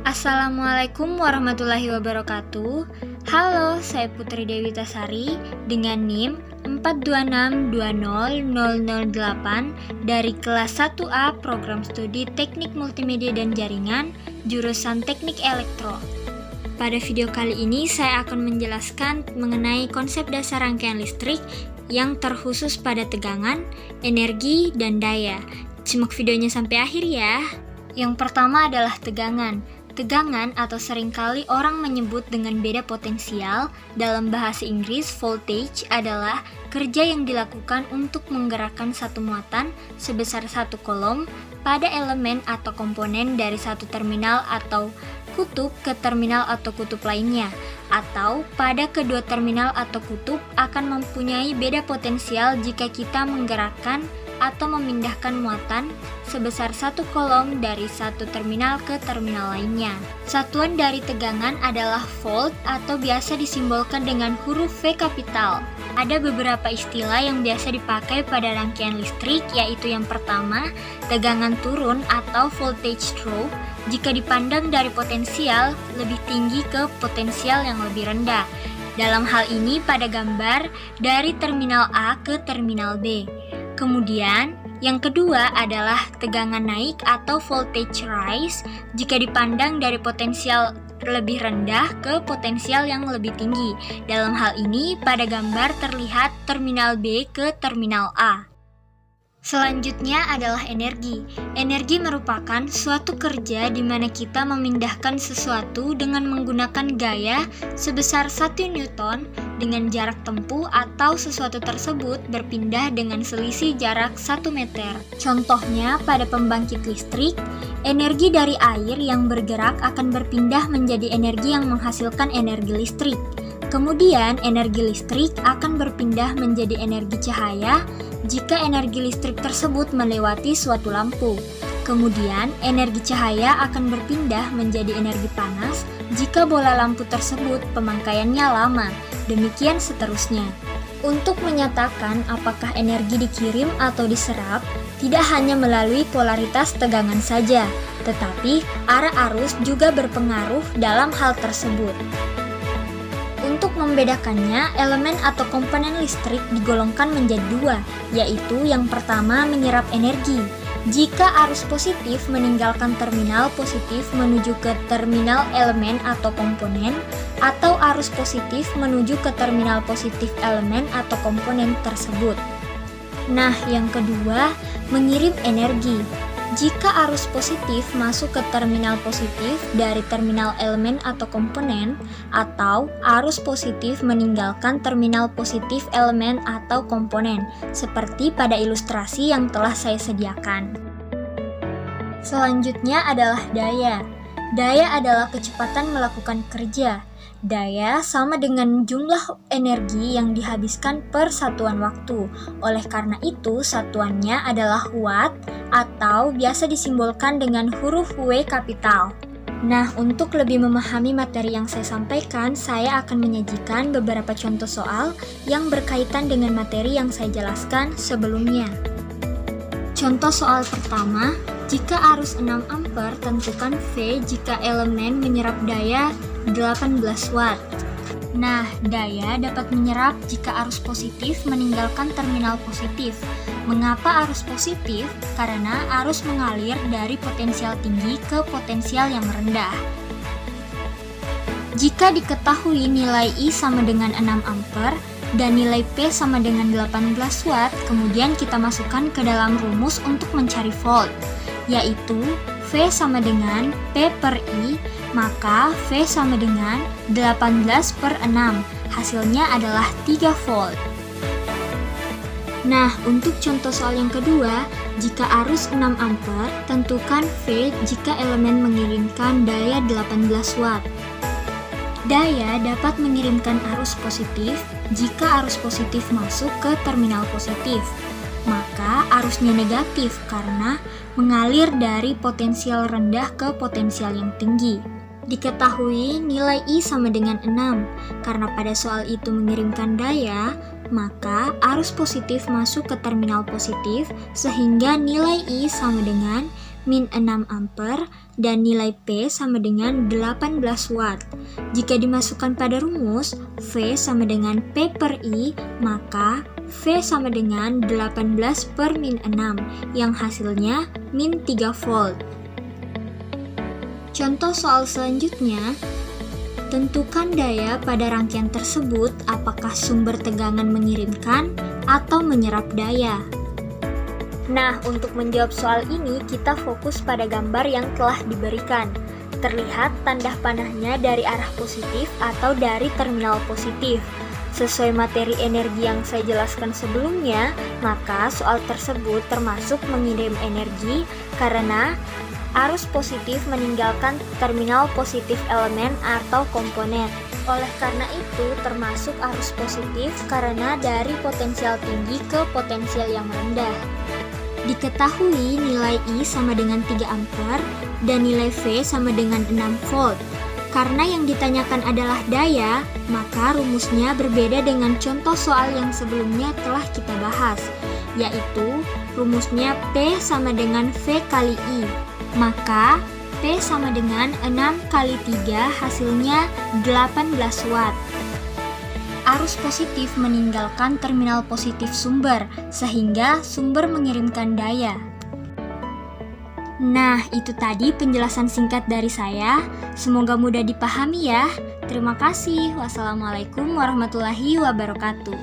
Assalamualaikum warahmatullahi wabarakatuh. Halo, saya Putri Dewi Tasari dengan NIM 426200008 dari kelas 1A Program Studi Teknik Multimedia dan Jaringan, jurusan Teknik Elektro. Pada video kali ini saya akan menjelaskan mengenai konsep dasar rangkaian listrik yang terkhusus pada tegangan, energi, dan daya. Simak videonya sampai akhir ya. Yang pertama adalah tegangan. Tegangan atau seringkali orang menyebut dengan beda potensial, dalam bahasa Inggris voltage adalah kerja yang dilakukan untuk menggerakkan satu muatan sebesar satu kolom pada elemen atau komponen dari satu terminal atau kutub ke terminal atau kutub lainnya, atau pada kedua terminal atau kutub akan mempunyai beda potensial jika kita menggerakkan atau memindahkan muatan sebesar satu kolom dari satu terminal ke terminal lainnya. Satuan dari tegangan adalah volt atau biasa disimbolkan dengan huruf V kapital. Ada beberapa istilah yang biasa dipakai pada rangkaian listrik, yaitu yang pertama, tegangan turun atau voltage drop jika dipandang dari potensial lebih tinggi ke potensial yang lebih rendah. Dalam hal ini pada gambar dari terminal A ke terminal B. Kemudian, yang kedua adalah tegangan naik atau voltage rise jika dipandang dari potensial lebih rendah ke potensial yang lebih tinggi. Dalam hal ini, pada gambar terlihat terminal B ke terminal A. Selanjutnya adalah energi. Energi merupakan suatu kerja di mana kita memindahkan sesuatu dengan menggunakan gaya sebesar 1 Newton dengan jarak tempuh atau sesuatu tersebut berpindah dengan selisih jarak 1 meter. Contohnya pada pembangkit listrik, energi dari air yang bergerak akan berpindah menjadi energi yang menghasilkan energi listrik. Kemudian energi listrik akan berpindah menjadi energi cahaya jika energi listrik tersebut melewati suatu lampu. Kemudian energi cahaya akan berpindah menjadi energi panas jika bola lampu tersebut pemakaiannya lama. Demikian seterusnya. Untuk menyatakan apakah energi dikirim atau diserap, tidak hanya melalui polaritas tegangan saja, tetapi arah arus juga berpengaruh dalam hal tersebut. Untuk membedakannya, elemen atau komponen listrik digolongkan menjadi dua, yaitu yang pertama menyerap energi. Jika arus positif meninggalkan terminal positif menuju ke terminal elemen atau komponen, atau arus positif menuju ke terminal positif elemen atau komponen tersebut. Nah, yang kedua, mengirim energi. Jika arus positif masuk ke terminal positif dari terminal elemen atau komponen, atau arus positif meninggalkan terminal positif elemen atau komponen, seperti pada ilustrasi yang telah saya sediakan. Selanjutnya adalah daya. Daya adalah kecepatan melakukan kerja. Daya sama dengan jumlah energi yang dihabiskan per satuan waktu. Oleh karena itu, satuannya adalah watt atau biasa disimbolkan dengan huruf W kapital. Nah, untuk lebih memahami materi yang saya sampaikan, saya akan menyajikan beberapa contoh soal yang berkaitan dengan materi yang saya jelaskan sebelumnya. Contoh soal pertama, jika arus 6 ampere, tentukan V jika elemen menyerap daya 18 watt. Nah, daya dapat menyerap jika arus positif meninggalkan terminal positif. Mengapa arus positif? Karena arus mengalir dari potensial tinggi ke potensial yang rendah. Jika diketahui nilai I sama dengan 6 ampere dan nilai P sama dengan 18 watt, kemudian kita masukkan ke dalam rumus untuk mencari volt, yaitu V sama dengan P per I, maka V sama dengan 18 per 6. Hasilnya adalah 3 volt. Nah, untuk contoh soal yang kedua, jika arus 6 ampere, tentukan V jika elemen mengirimkan daya 18 watt. Daya dapat mengirimkan arus positif jika arus positif masuk ke terminal positif. Maka arusnya negatif karena mengalir dari potensial rendah ke potensial yang tinggi. Diketahui nilai I sama dengan 6, karena pada soal itu mengirimkan daya, maka arus positif masuk ke terminal positif sehingga nilai I sama dengan min 6 ampere dan nilai P sama dengan 18 watt. Jika dimasukkan pada rumus, V sama dengan P per I, maka V sama dengan 18 per min 6, yang hasilnya min 3 volt. Contoh soal selanjutnya, tentukan daya pada rangkaian tersebut apakah sumber tegangan mengirimkan atau menyerap daya. Nah, untuk menjawab soal ini kita fokus pada gambar yang telah diberikan. Terlihat tanda panahnya dari arah positif atau dari terminal positif. Sesuai materi energi yang saya jelaskan sebelumnya, maka soal tersebut termasuk mengirim energi karena arus positif meninggalkan terminal positif elemen atau komponen. Oleh karena itu, termasuk arus positif karena dari potensial tinggi ke potensial yang rendah. Diketahui nilai I sama dengan 3 ampere dan nilai V sama dengan 6 volt. Karena yang ditanyakan adalah daya, maka rumusnya berbeda dengan contoh soal yang sebelumnya telah kita bahas, yaitu rumusnya P sama dengan V kali I. Maka P sama dengan 6 kali 3 hasilnya 18 watt. Arus positif meninggalkan terminal positif sumber, sehingga sumber mengirimkan daya. Nah, itu tadi penjelasan singkat dari saya. Semoga mudah dipahami ya. Terima kasih. Wassalamualaikum warahmatullahi wabarakatuh.